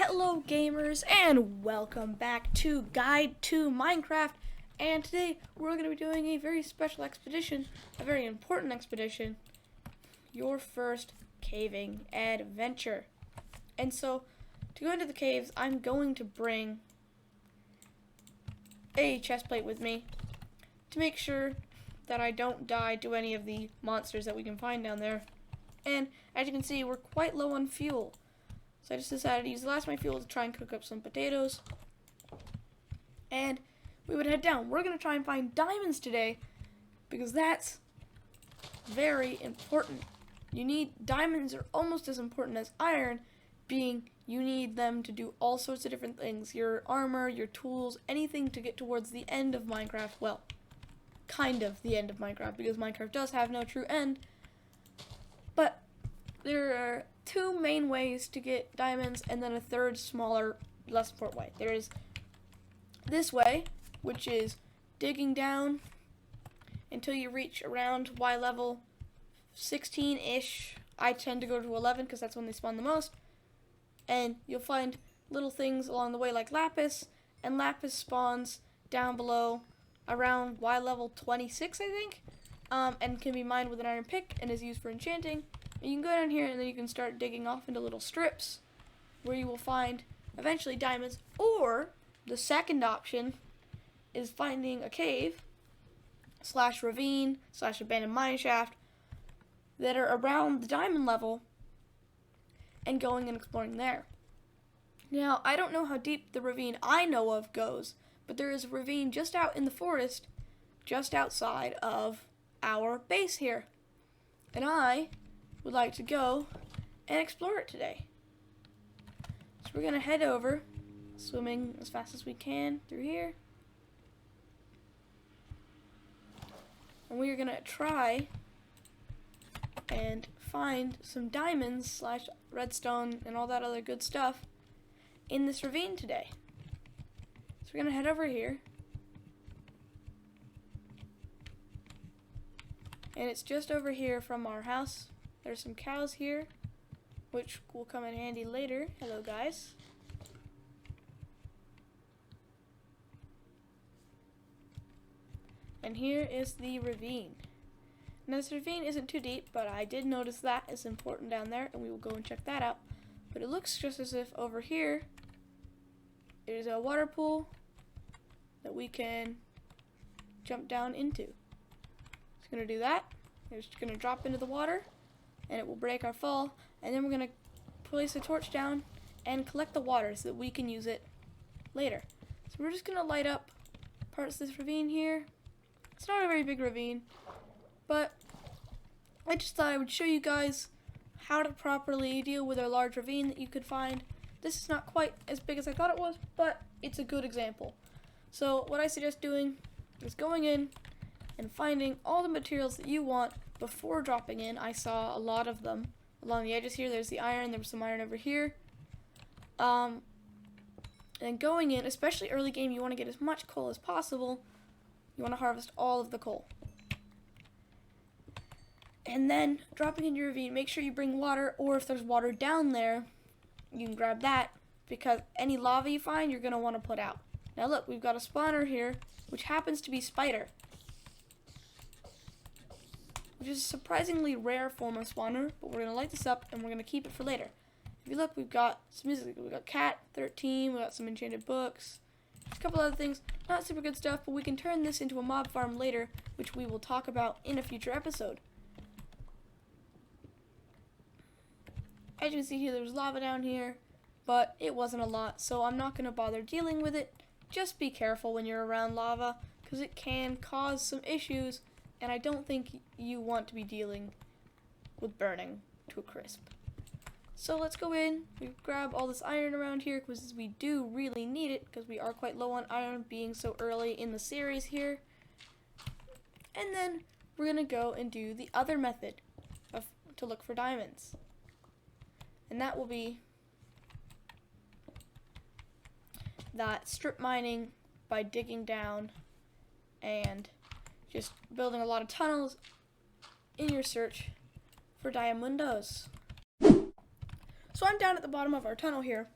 Hello gamers and welcome back to Guide to Minecraft, and today we're going to be doing a very special expedition, a very important expedition, your first caving adventure. And so to go into the caves, I'm going to bring a chestplate with me to make sure that I don't die to any of the monsters that we can find down there. And as you can see, we're quite low on fuel. So I just decided to use the last of my fuel to try and cook up some potatoes. And we would head down. We're going to try and find diamonds today because that's very important. Diamonds are almost as important as iron, being you need them to do all sorts of different things. Your armor, your tools, anything to get towards the end of Minecraft. Well, kind of the end of Minecraft, because Minecraft does have no true end. But there are two main ways to get diamonds, and then a third, smaller, less important way. There is this way, which is digging down until you reach around Y level 16-ish. I tend to go to 11 because that's when they spawn the most. And you'll find little things along the way like lapis, and lapis spawns down below around Y level 26, I think, and can be mined with an iron pick and is used for enchanting. And you can go down here and then you can start digging off into little strips where you will find eventually diamonds. Or the second option is finding a cave / ravine / abandoned mine shaft that are around the diamond level and going and exploring there. Now, I don't know how deep the ravine I know of goes, but there is a ravine just out in the forest, just outside of our base here. And I would like to go and explore it today. So we're going to head over, swimming as fast as we can through here. And we are going to try and find some diamonds / redstone and all that other good stuff in this ravine today. So we're going to head over here. And it's just over here from our house. There's some cows here, which will come in handy later. Hello, guys. And here is the ravine. Now, this ravine isn't too deep, but I did notice that is important down there, and we will go and check that out. But it looks just as if over here there's a water pool that we can jump down into. Just going to do that. We're just going to drop into the water, and it will break our fall, and then we're going to place a torch down and collect the water so that we can use it later. So we're just going to light up parts of this ravine here. It's not a very big ravine, but I just thought I would show you guys how to properly deal with a large ravine that you could find. This is not quite as big as I thought it was, but it's a good example. So what I suggest doing is going in and finding all the materials that you want before dropping in. I saw a lot of them along the edges here. There's the iron. There was some iron over here. And going in, especially early game, you want to get as much coal as possible. You want to harvest all of the coal. And then dropping in your ravine, make sure you bring water, or if there's water down there, you can grab that, because any lava you find, you're going to want to put out. Now look, we've got a spawner here, which happens to be spider, which is a surprisingly rare form of spawner, but we're going to light this up and we're going to keep it for later. If you look, we've got some music. We've got cat 13, we've got some enchanted books, a couple other things, not super good stuff, but we can turn this into a mob farm later, which we will talk about in a future episode. As you can see here, there's lava down here, but it wasn't a lot, so I'm not going to bother dealing with it. Just be careful when you're around lava, because it can cause some issues, and I don't think you want to be dealing with burning to a crisp. So let's go in, we grab all this iron around here, because we do really need it, because we are quite low on iron being so early in the series here. And then we're going to go and do the other method to look for diamonds. And that will be that strip mining by digging down and just building a lot of tunnels in your search for diamondos. So I'm down at the bottom of our tunnel here,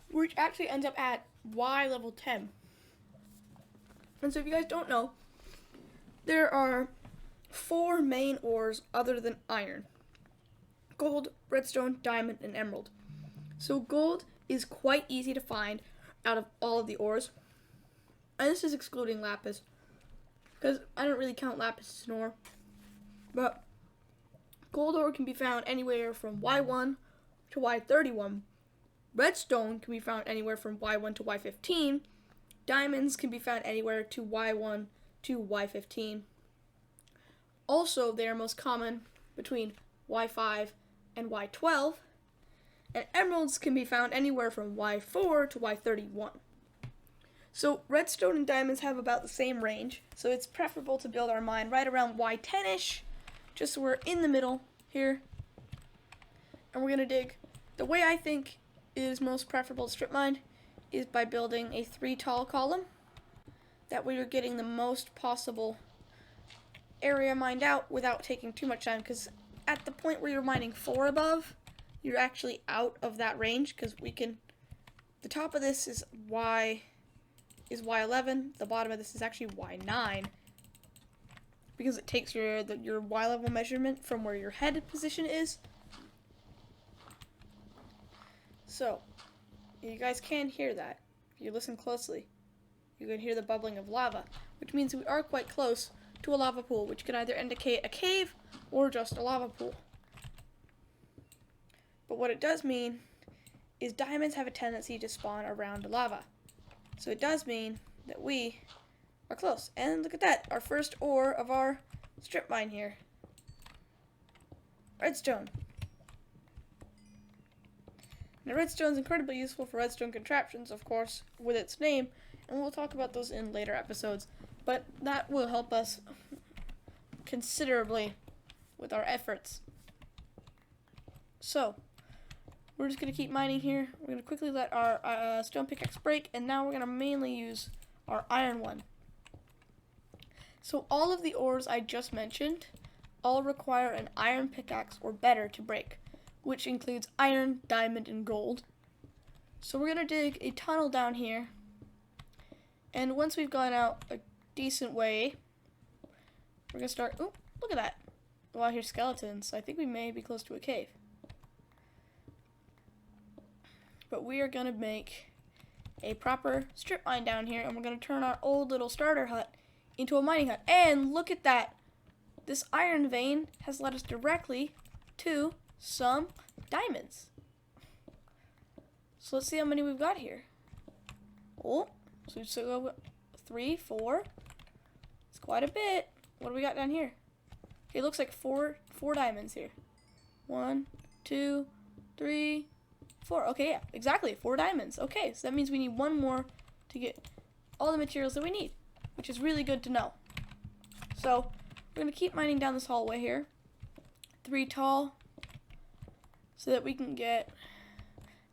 which actually ends up at Y level 10. And so if you guys don't know, there are 4 main ores other than iron: gold, redstone, diamond, and emerald. So gold is quite easy to find out of all of the ores. And this is excluding lapis, because I don't really count lapis as an ore. But gold ore can be found anywhere from Y1 to Y31. Redstone can be found anywhere from Y1 to Y15. Diamonds can be found anywhere to Y1 to Y15. Also, they are most common between Y5 and Y12. And emeralds can be found anywhere from Y4 to Y31. So redstone and diamonds have about the same range, so it's preferable to build our mine right around Y10-ish, just so we're in the middle here. And we're going to dig. The way I think is most preferable to strip mine is by building a 3 tall column. That way you're getting the most possible area mined out without taking too much time, because at the point where you're mining 4 above, you're actually out of that range, because the top of this is Y11, the bottom of this is actually Y9, because it takes your Y level measurement from where your head position is. So, you guys can hear that. If you listen closely, you can hear the bubbling of lava, which means we are quite close to a lava pool, which can either indicate a cave or just a lava pool. But what it does mean is diamonds have a tendency to spawn around lava. So it does mean that we are close. And look at that, our first ore of our strip mine here. Redstone. Now redstone is incredibly useful for redstone contraptions, of course, with its name, and we'll talk about those in later episodes. But that will help us considerably with our efforts. So, we're just going to keep mining here. We're going to quickly let our stone pickaxe break, and now we're going to mainly use our iron one. So all of the ores I just mentioned all require an iron pickaxe or better to break, which includes iron, diamond, and gold. So we're going to dig a tunnel down here, and once we've gone out a decent way, we're going to start... Oh, look at that. Wow, here's skeletons. I think we may be close to a cave. But we are going to make a proper strip mine down here, and we're going to turn our old little starter hut into a mining hut. And look at that! This iron vein has led us directly to some diamonds. So let's see how many we've got here. Oh, so we still go 3, 4. It's quite a bit. What do we got down here? Okay, it looks like four diamonds here. 1, 2, 3, 4. Okay, yeah, exactly, 4 diamonds. Okay, so that means we need 1 more to get all the materials that we need, which is really good to know. So we're going to keep mining down this hallway here, 3 tall, so that we can get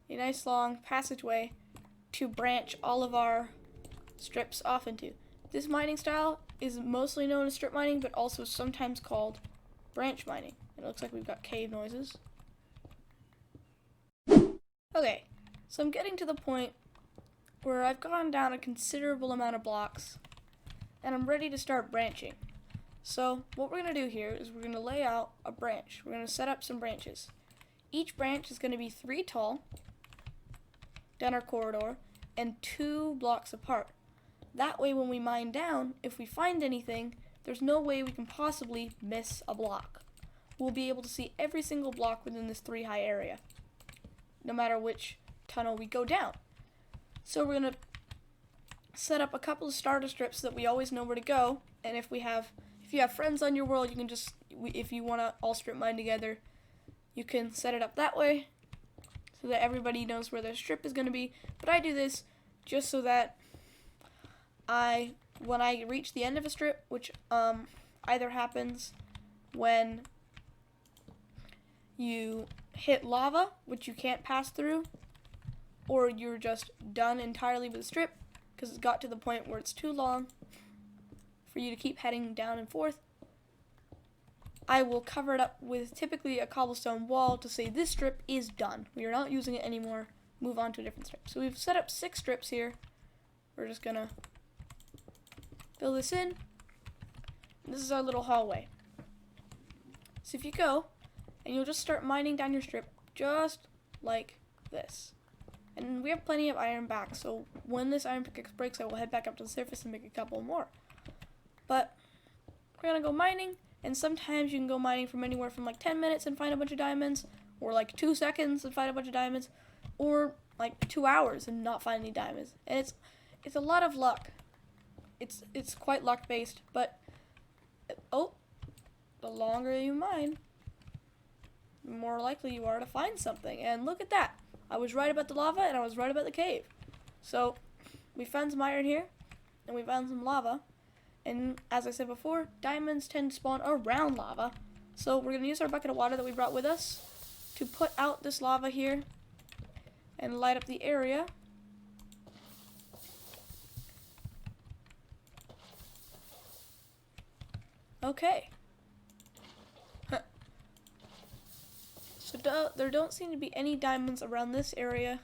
a nice long passageway to branch all of our strips off into. This mining style is mostly known as strip mining, but also sometimes called branch mining. It looks like we've got cave noises. Okay, so I'm getting to the point where I've gone down a considerable amount of blocks, and I'm ready to start branching. So what we're going to do here is we're going to lay out a branch. We're going to set up some branches. Each branch is going to be 3 tall down our corridor and 2 blocks apart. That way when we mine down, if we find anything, there's no way we can possibly miss a block. We'll be able to see every single block within this 3 high area, no matter which tunnel we go down. So we're going to set up a couple of starter strips so that we always know where to go, and if you have friends on your world, you can just, if you want to all strip mine together, you can set it up that way so that everybody knows where their strip is going to be. But I do this just so that when I reach the end of a strip, which either happens when you hit lava, which you can't pass through, or you're just done entirely with the strip because it's got to the point where it's too long for you to keep heading down and forth, I will cover it up with typically a cobblestone wall to say this strip is done. We are not using it anymore. move on to a different strip. So we've set up 6 strips here. We're just gonna fill this in. This is our little hallway. So if you go, and you'll just start mining down your strip, just like this. And we have plenty of iron back, so when this iron pickaxe breaks, I will head back up to the surface and make a couple more. But we're gonna go mining, and sometimes you can go mining from anywhere from like 10 minutes and find a bunch of diamonds, or like 2 seconds and find a bunch of diamonds, or like 2 hours and not find any diamonds. And it's a lot of luck. It's quite luck based, but the longer you mine, the more likely you are to find something. And look at that. I was right about the lava, and I was right about the cave. So we found some iron here, and we found some lava. And as I said before, diamonds tend to spawn around lava. So we're going to use our bucket of water that we brought with us to put out this lava here and light up the area. Okay. So there don't seem to be any diamonds around this area,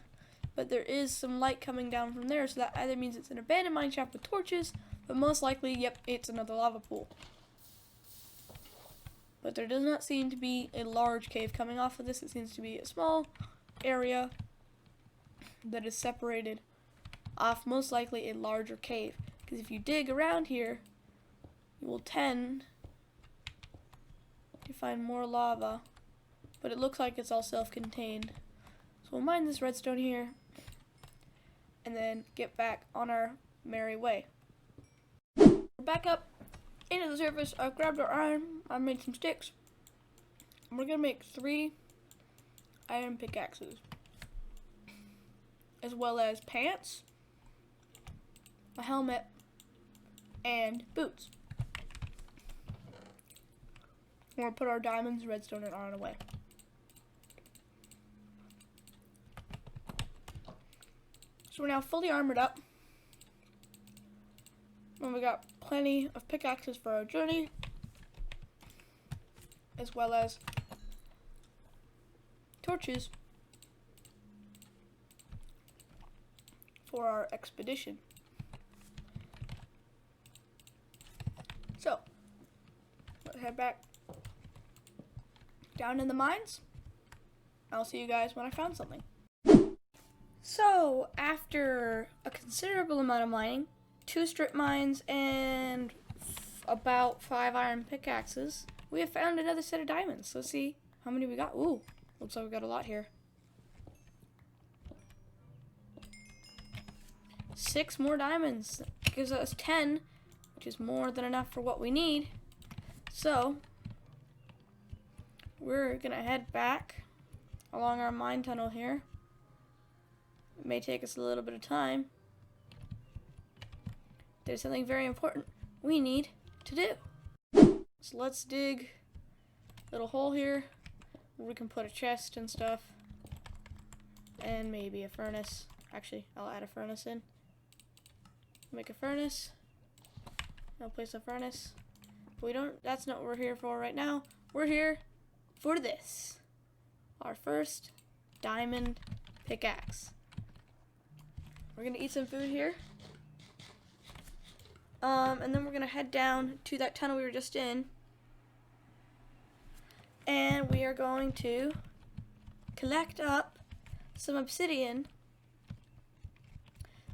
but there is some light coming down from there, so that either means it's an abandoned mine shaft with torches, but most likely, yep, it's another lava pool. But there does not seem to be a large cave coming off of this. It seems to be a small area that is separated off, most likely a larger cave. Because if you dig around here, you will tend to find more lava. But it looks like it's all self-contained. So we'll mine this redstone here, and then get back on our merry way. We're back up into the surface. I've grabbed our iron. I made some sticks. And we're gonna make 3 iron pickaxes, as well as pants, a helmet, and boots. We're gonna put our diamonds, redstone, and iron away. So we're now fully armored up. And we got plenty of pickaxes for our journey, as well as torches for our expedition. So, let's head back down in the mines. I'll see you guys when I found something. So, after a considerable amount of mining, 2 strip mines, and about 5 iron pickaxes, we have found another set of diamonds. Let's see how many we got. Ooh, looks like we got a lot here. 6 more diamonds. That gives us 10, which is more than enough for what we need. So, we're gonna head back along our mine tunnel here. It may take us a little bit of time. There's something very important we need to do. So let's dig a little hole here where we can put a chest and stuff, and maybe a furnace. Actually, I'll add a furnace in. Make a furnace. I'll place a furnace. But that's not what we're here for right now. We're here for this. Our first diamond pickaxe. We're gonna eat some food here. And then we're gonna head down to that tunnel we were just in. And we are going to collect up some obsidian.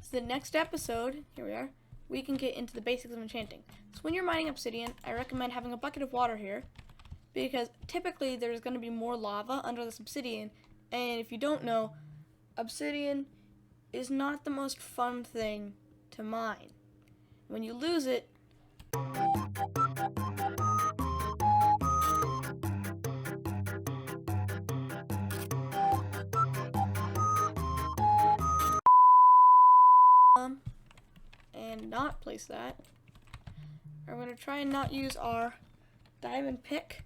So the next episode, here we are, we can get into the basics of enchanting. So when you're mining obsidian, I recommend having a bucket of water here, because typically there's going to be more lava under this obsidian, and if you don't know, obsidian is not the most fun thing to mine. When you lose it, and not place that. I'm going to try and not use our diamond pick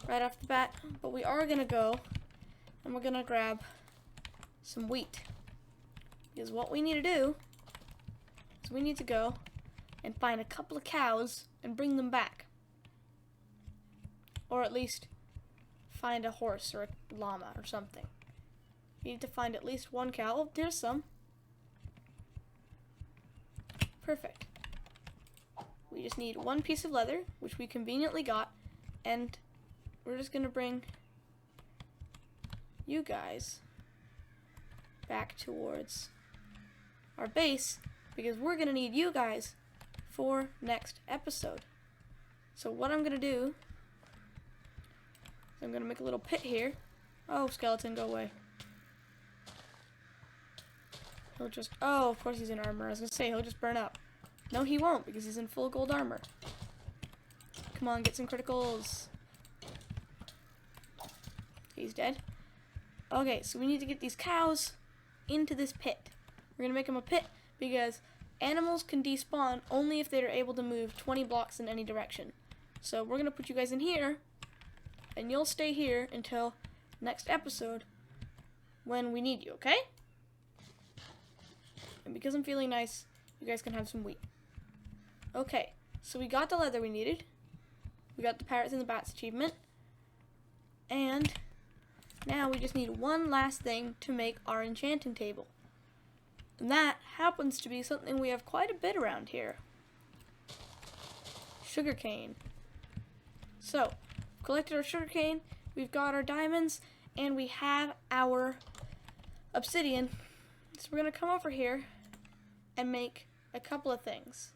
right off the bat, but we are going to go and we're going to grab some wheat. Because what we need to do is we need to go and find a couple of cows and bring them back. Or at least find a horse or a llama or something. We need to find at least one cow. Oh, there's some. Perfect. We just need one piece of leather, which we conveniently got, and we're just going to bring you guys back towards our base, because we're going to need you guys for next episode. So what I'm going to do is I'm going to make a little pit here. Oh, skeleton, go away. He'll just, oh, of course he's in armor. I was going to say, he'll just burn up. No, he won't, because he's in full gold armor. Come on, get some criticals. He's dead. Okay, so we need to get these cows into this pit. We're going to make them a pit because animals can despawn only if they are able to move 20 blocks in any direction. So we're going to put you guys in here, and you'll stay here until next episode when we need you, okay? And because I'm feeling nice, you guys can have some wheat. Okay, so we got the leather we needed. We got the parrots and the bats achievement. And now we just need one last thing to make our enchanting table. And that happens to be something we have quite a bit around here. Sugarcane. So, we've collected our sugarcane, we've got our diamonds, and we have our obsidian. So we're going to come over here and make a couple of things.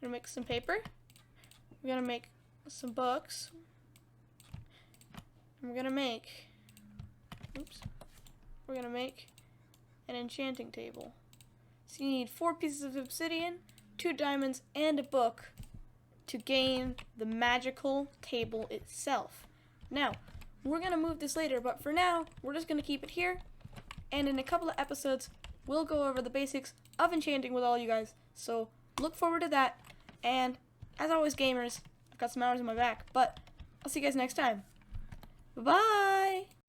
We're going to make some paper. We're going to make some books. And we're going to make, we're going to make an enchanting table. So you need 4 pieces of obsidian, 2 diamonds, and a book to gain the magical table itself. Now, we're going to move this later, but for now, we're just going to keep it here. And in a couple of episodes, we'll go over the basics of enchanting with all you guys. So look forward to that. And as always, gamers, I've got some hours on my back, but I'll see you guys next time. Bye-bye!